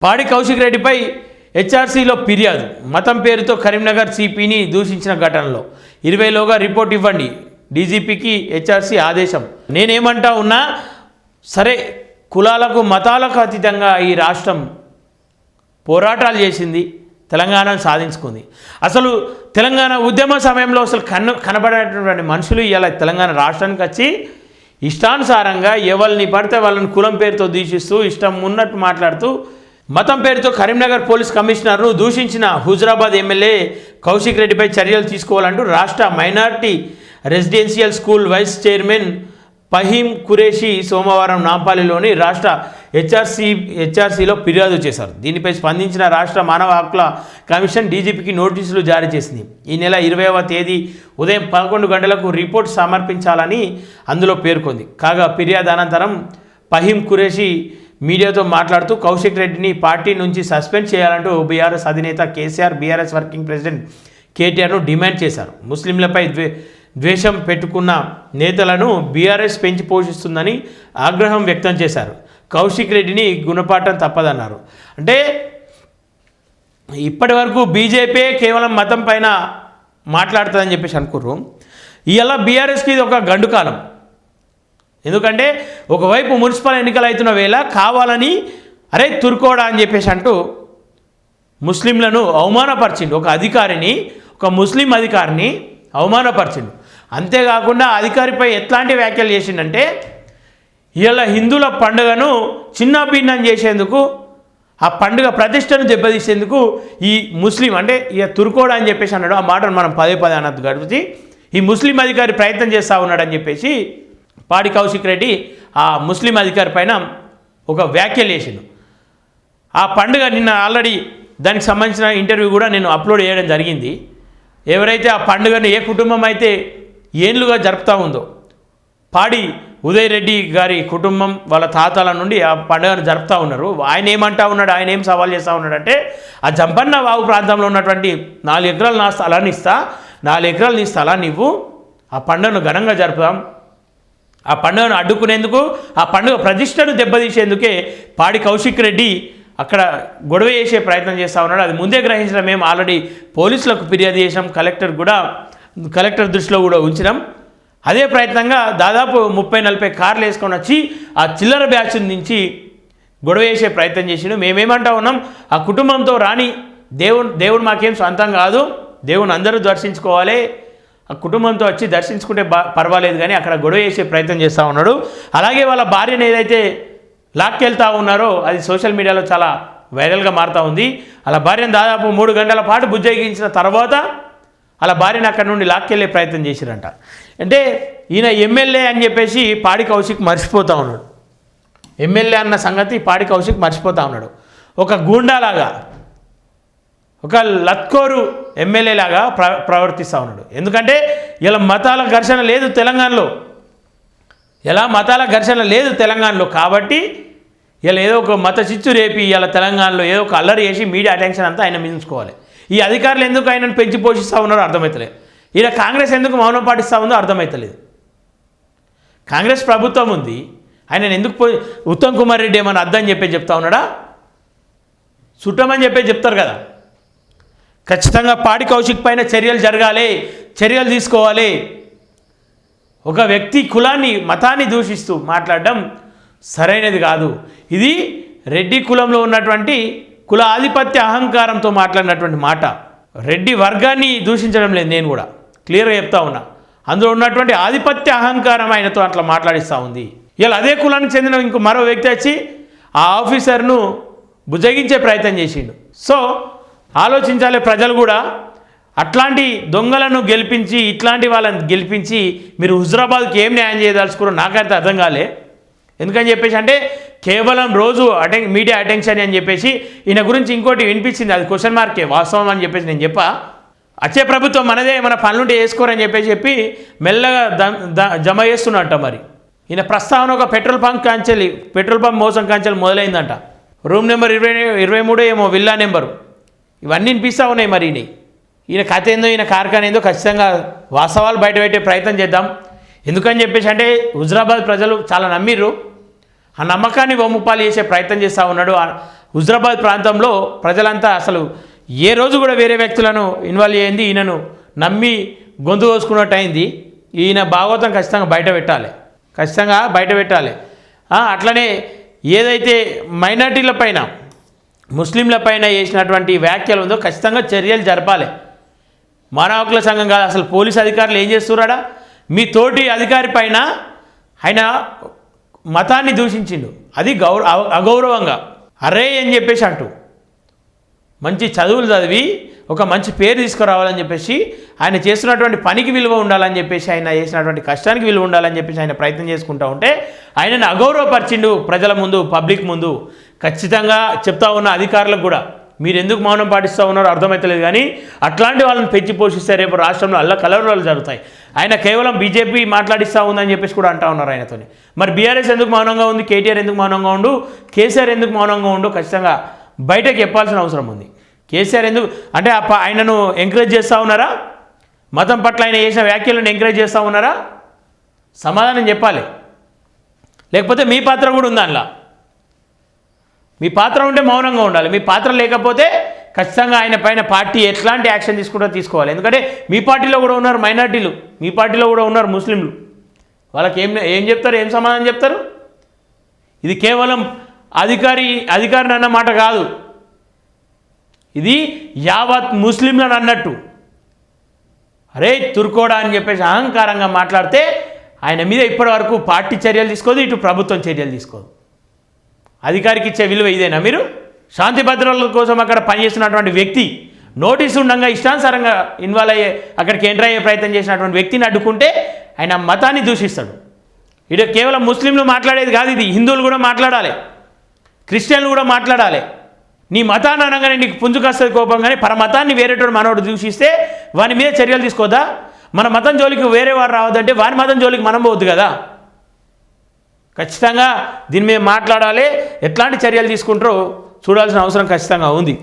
పాడి కౌశిక్ రెడ్డిపై హెచ్ఆర్సీలో ఫిర్యాదు. మతం పేరుతో కరీంనగర్ సిపిని దూషించిన ఘటనలో 20లోగా రిపోర్ట్ ఇవ్వండి. డీజీపీకి హెచ్ఆర్సీ ఆదేశం. నేనేమంటా ఉన్నా సరే, కులాలకు మతాలకు అతీతంగా ఈ రాష్ట్రం పోరాటాలు చేసింది, తెలంగాణను సాధించుకుంది. అసలు తెలంగాణ ఉద్యమ సమయంలో అసలు కనబడేటటువంటి మనుషులు ఇలా తెలంగాణ రాష్ట్రానికి వచ్చి ఇష్టానుసారంగా ఎవరిని పడితే వాళ్ళని కులం పేరుతో దూషిస్తూ ఇష్టం ఉన్నట్టు మాట్లాడుతూ మతం పేరుతో కరీంనగర్ పోలీస్ కమిషనర్ను దూషించిన హుజరాబాద్ ఎమ్మెల్యే కౌశిక్ రెడ్డిపై చర్యలు తీసుకోవాలంటూ రాష్ట్ర minority residential school vice chairman Faheem Qureshi సోమవారం నాంపల్లిలోని రాష్ట్ర హెచ్ఆర్సీలో ఫిర్యాదు చేశారు. దీనిపై స్పందించిన రాష్ట్ర మానవ హక్కుల కమిషన్ డీజీపీకి నోటీసులు జారీ చేసింది. ఈ నెల 20వ తేదీ ఉదయం 11 గంటలకు రిపోర్ట్ సమర్పించాలని అందులో పేర్కొంది. కాగా ఫిర్యాదు అనంతరం ఫహీం ఖురేషీ మీడియాతో మాట్లాడుతూ కౌశిక్ రెడ్డిని పార్టీ నుంచి సస్పెండ్ చేయాలంటూ బీఆర్ఎస్ అధినేత కేసీఆర్, బీఆర్ఎస్ వర్కింగ్ ప్రెసిడెంట్ కేటీఆర్ను డిమాండ్ చేశారు. ముస్లింలపై ద్వేషం పెట్టుకున్న నేతలను బీఆర్ఎస్ పెంచి పోషిస్తుందని ఆగ్రహం వ్యక్తం చేశారు. కౌశిక్ రెడ్డిని గుణపాఠం తప్పదన్నారు. అంటే ఇప్పటి వరకు బీజేపీ కేవలం మతం పైన మాట్లాడుతుందని చెప్పేసి అనుకుర్రు. ఇవాళ బీఆర్ఎస్కి ఇది ఒక గండు కాలం. ఎందుకంటే ఒకవైపు మున్సిపల్ ఎన్నికలు అవుతున్న వేళ కావాలని అరే తుర్కోడా అని చెప్పేసి అంటూ ముస్లింలను అవమానపరిచిండు. ఒక అధికారిని, ఒక ముస్లిం అధికారిని అవమానపరిచిండు. అంతేకాకుండా అధికారిపై ఎట్లాంటి వ్యాఖ్యలు చేసిండంటే ఇలా హిందువుల పండుగను చిన్నభిన్నం చేసేందుకు, ఆ పండుగ ప్రతిష్టను దెబ్బతీసేందుకు ఈ ముస్లిం అంటే ఇక తుర్కోడా అని చెప్పేసి అన్నాడు. ఆ మాటను మనం పదే అన్నది గడిపి ఈ ముస్లిం అధికారి ప్రయత్నం చేస్తూ ఉన్నాడని చెప్పేసి పాడి కౌశిక్ రెడ్డి ఆ ముస్లిం అధికారి పైన ఒక వ్యాఖ్యలు చేసిండు. ఆ పండుగ నిన్న ఆల్రెడీ దానికి సంబంధించిన ఇంటర్వ్యూ కూడా నేను అప్లోడ్ చేయడం జరిగింది. ఎవరైతే ఆ పండుగను ఏ కుటుంబం అయితే ఏళ్ళుగా జరుపుతూ ఉందో, పాడి ఉదయ్ రెడ్డి గారి కుటుంబం వాళ్ళ తాతల నుండి ఆ పండుగను జరుపుతూ ఉన్నారు. ఆయన ఏమంటా ఉన్నాడు, ఆయన ఏం సవాల్ చేస్తూ ఉన్నాడంటే ఆ జంపన్న వాగు ప్రాంతంలో ఉన్నటువంటి 4 ఎకరాలు నా స్థలాన్ని ఇస్తా, 4 ఎకరాలు నీ స్థలాన్ని ఇవ్వు, ఆ పండుగను ఘనంగా జరుపుదాం. ఆ పండుగను అడ్డుకునేందుకు, ఆ పండుగ ప్రతిష్టను దెబ్బతీసేందుకే పాడి కౌశిక్ రెడ్డి అక్కడ గొడవ చేసే ప్రయత్నం చేస్తూ ఉన్నాడు. అది ముందే గ్రహించడం. మేము ఆల్రెడీ పోలీసులకు ఫిర్యాదు చేసాం, కలెక్టర్ దృష్టిలో కూడా ఉంచినాం. అదే ప్రయత్నంగా దాదాపు 30-40 కార్లు వేసుకొని వచ్చి ఆ చిల్లర బ్యాచ్ నుంచి గొడవ చేసే ప్రయత్నం చేసిండు. మేమేమంటా ఉన్నాం, ఆ కుటుంబంతో రాని, దేవుడు మాకేం సొంతం కాదు, దేవుని అందరూ దర్శించుకోవాలి, ఆ కుటుంబంతో వచ్చి దర్శించుకుంటే పర్వాలేదు, కానీ అక్కడ గొడవ చేసే ప్రయత్నం చేస్తూ ఉన్నాడు. అలాగే వాళ్ళ భార్యను ఏదైతే లాక్కెళ్తూ ఉన్నారో అది సోషల్ మీడియాలో చాలా వైరల్గా మారుతూ ఉంది. అలా భార్యను దాదాపు 3 గంటల పాటు బుజ్జగించిన తర్వాత అలా భార్యను అక్కడ నుండి లాక్కెళ్ళే ప్రయత్నం చేసిరంట. అంటే ఈయన ఎమ్మెల్యే అని చెప్పేసి పాడి కౌశిక్ మర్చిపోతూ ఉన్నాడు. ఎమ్మెల్యే అన్న సంగతి పాడి కౌశిక్ మర్చిపోతూ ఉన్నాడు. ఒక గూండాలాగా, ఒక లత్కోరు ఎమ్మెల్యేలాగా ప్రవర్తిస్తూ ఉన్నాడు. ఎందుకంటే ఇలా మతాల ఘర్షణ లేదు తెలంగాణలో, కాబట్టి ఇలా ఏదో ఒక మత చిచ్చు రేపి ఇలా తెలంగాణలో ఏదో ఒక అల్లరి చేసి మీడియా అటెన్షన్ అంతా ఆయన మించుకోవాలి. ఈ అధికారులు ఎందుకు ఆయనను పెంచి పోషిస్తూ ఉన్నారో అర్థమవుతలేదు. ఈయన కాంగ్రెస్ ఎందుకు మౌనం పాటిస్తూ ఉందో అర్థమవుతలేదు. కాంగ్రెస్ ప్రభుత్వం ఉంది, ఆయన ఎందుకు ఉత్తమ్ కుమార్ రెడ్డి ఏమన్నా అర్థం చెప్తా ఉన్నాడా? చుట్టమని చెప్తారు కదా. ఖచ్చితంగా పాడి కౌశిక్ పైన చర్యలు జరగాలి, చర్యలు తీసుకోవాలి. ఒక వ్యక్తి కులాన్ని, మతాన్ని దూషిస్తూ మాట్లాడడం సరైనది కాదు. ఇది రెడ్డి కులంలో ఉన్నటువంటి కుల ఆధిపత్య అహంకారంతో మాట్లాడినటువంటి మాట. రెడ్డి వర్గాన్ని దూషించడం లేదు, నేను కూడా క్లియర్గా చెప్తా ఉన్నా. అందులో ఉన్నటువంటి ఆధిపత్య అహంకారం ఆయనతో అట్లా మాట్లాడిస్తూ ఉంది. ఇలా అదే కులానికి చెందిన ఇంకో మరో వ్యక్తి వచ్చి ఆ ఆఫీసర్ను బుజ్జగించే ప్రయత్నం చేసిండు. సో ఆలోచించాలి ప్రజలు కూడా. అట్లాంటి దొంగలను గెలిపించి, ఇట్లాంటి వాళ్ళని గెలిపించి మీరు హుజరాబాద్కి ఏం న్యాయం చేయదలుచుకున్నారో నాకైతే అర్థం కాలే. ఎందుకని చెప్పేసి అంటే కేవలం రోజు మీడియా అటెన్షన్ అని చెప్పేసి ఈయన గురించి ఇంకోటి వినిపించింది, అది క్వశ్చన్ మార్కే వాస్తవం అని చెప్పేసి నేను వచ్చే ప్రభుత్వం మనదే, మన పనులుంటే వేసుకోరని చెప్పి మెల్లగా జమ చేస్తున్నట్ట. మరి ఈయన ప్రస్తావన ఒక పెట్రోల్ పంప్ మోసం కాంచెలు మొదలైందంట. రూమ్ నెంబర్ 23 ఏమో విల్లా నెంబరు, ఇవన్నీ వినిపిస్తూ ఉన్నాయి. మరి ఈయన కథ ఏందో, ఈయన కార్ఖాన ఏందో ఖచ్చితంగా వాస్తవాలు బయటపెట్టే ప్రయత్నం చేద్దాం. ఎందుకని చెప్పేసి అంటే హుజరాబాద్ ప్రజలు చాలా నమ్మిర్రు. ఆ నమ్మకాన్ని వమ్ముపాలు చేసే ప్రయత్నం చేస్తూ ఉన్నాడు. హుజరాబాద్ ప్రాంతంలో ప్రజలంతా అసలు ఏ రోజు కూడా వేరే వ్యక్తులను ఇన్వాల్వ్ చేయండి, ఈయనను నమ్మి గొంతు కోసుకున్నట్టు అయింది. ఈయన భాగవతం ఖచ్చితంగా బయట పెట్టాలి. అట్లనే ఏదైతే మైనార్టీల పైన ముస్లింల పైన చేసినటువంటి వ్యాఖ్యలు ఉందో ఖచ్చితంగా చర్యలు జరపాలి. మానవ హక్కుల సంఘం కాదు, అసలు పోలీస్ అధికారులు ఏం చేస్తున్నాడా? మీ తోటి అధికారి పైన ఆయన మతాన్ని దూషించిండు, అది అగౌరవంగా అరే అని చెప్పేసి అంటూ మంచి చదువులు చదివి ఒక మంచి పేరు తీసుకురావాలని చెప్పేసి ఆయన చేస్తున్నటువంటి పనికి విలువ ఉండాలని చెప్పేసి, ఆయన చేసినటువంటి కష్టానికి విలువ ఉండాలని చెప్పేసి ఆయన ప్రయత్నం చేసుకుంటూ ఉంటే ఆయనను అగౌరవపరిచిండు ప్రజల ముందు, పబ్లిక్ ముందు. ఖచ్చితంగా చెప్తా ఉన్న అధికారులకు కూడా మీరు ఎందుకు మౌనం పాటిస్తూ ఉన్నారో అర్థమవుతలేదు, కానీ అట్లాంటి వాళ్ళని పెంచి పోషిస్తే రేపు రాష్ట్రంలో కలవరాలు జరుగుతాయి. ఆయన కేవలం బీజేపీ మాట్లాడిస్తూ ఉందని చెప్పేసి కూడా అంటూ ఉన్నారు ఆయనతో. మరి బీఆర్ఎస్ ఎందుకు మౌనంగా ఉంది, కేటీఆర్ ఎందుకు మౌనంగా ఉండు, కేసీఆర్ ఎందుకు మౌనంగా ఉండు, ఖచ్చితంగా బయటకు చెప్పాల్సిన అవసరం ఉంది. కేసీఆర్ ఎందుకు అంటే ఆయనను ఎంకరేజ్ చేస్తూ ఉన్నారా? మతం పట్ల ఆయన చేసిన వ్యాఖ్యలను ఎంకరేజ్ చేస్తూ ఉన్నారా? సమాధానం చెప్పాలి. లేకపోతే మీ పాత్ర కూడా ఉంది అందులో. మీ పాత్ర ఉంటే మౌనంగా ఉండాలి, మీ పాత్ర లేకపోతే ఖచ్చితంగా ఆయన పైన పార్టీ ఎట్లాంటి యాక్షన్ తీసుకుంటో తీసుకోవాలి. ఎందుకంటే మీ పార్టీలో కూడా ఉన్నారు మైనార్టీలు, మీ పార్టీలో కూడా ఉన్నారు ముస్లింలు. వాళ్ళకి ఏం చెప్తారు, ఏం సమాధానం చెప్తారు? ఇది కేవలం అధికారిని అన్న మాట కాదు, ఇది యావత్ ముస్లింలను అన్నట్టు. అరే తుర్కోడా అని చెప్పేసి అహంకారంగా మాట్లాడితే ఆయన మీద ఇప్పటివరకు పార్టీ చర్యలు తీసుకోదు, ఇటు ప్రభుత్వం చర్యలు తీసుకోదు. అధికారికి ఇచ్చే విలువ ఇదేనా? మీరు శాంతి భద్రతల కోసం అక్కడ పనిచేస్తున్నటువంటి వ్యక్తి నోటీసు ఉండగా ఇష్టానుసారంగా ఇన్వాల్వ్ అయ్యే అక్కడికి ఎంటర్ అయ్యే ప్రయత్నం చేసినటువంటి వ్యక్తిని అడ్డుకుంటే ఆయన మతాన్ని దూషిస్తాడు. ఇది కేవలం ముస్లింలు మాట్లాడేది కాదు, ఇది హిందువులు కూడా మాట్లాడాలి, క్రిస్టియన్లు కూడా మాట్లాడాలి. నీ మతాన్ని అనగానే నీకు పుంజుకొస్తుంది కోపం, కానీ పరమతాన్ని వేరేటోడు మనోడు దూషిస్తే వాని మీద చర్యలు తీసుకోవద్దా? మన మతం జోలికి వేరే వారు రావద్దంటే వాని మతం జోలికి మనం పోవద్దు కదా. ఖచ్చితంగా దీని మీద మాట్లాడాలి, ఎట్లాంటి చర్యలు తీసుకుంటారో చూడాల్సిన అవసరం ఖచ్చితంగా ఉంది.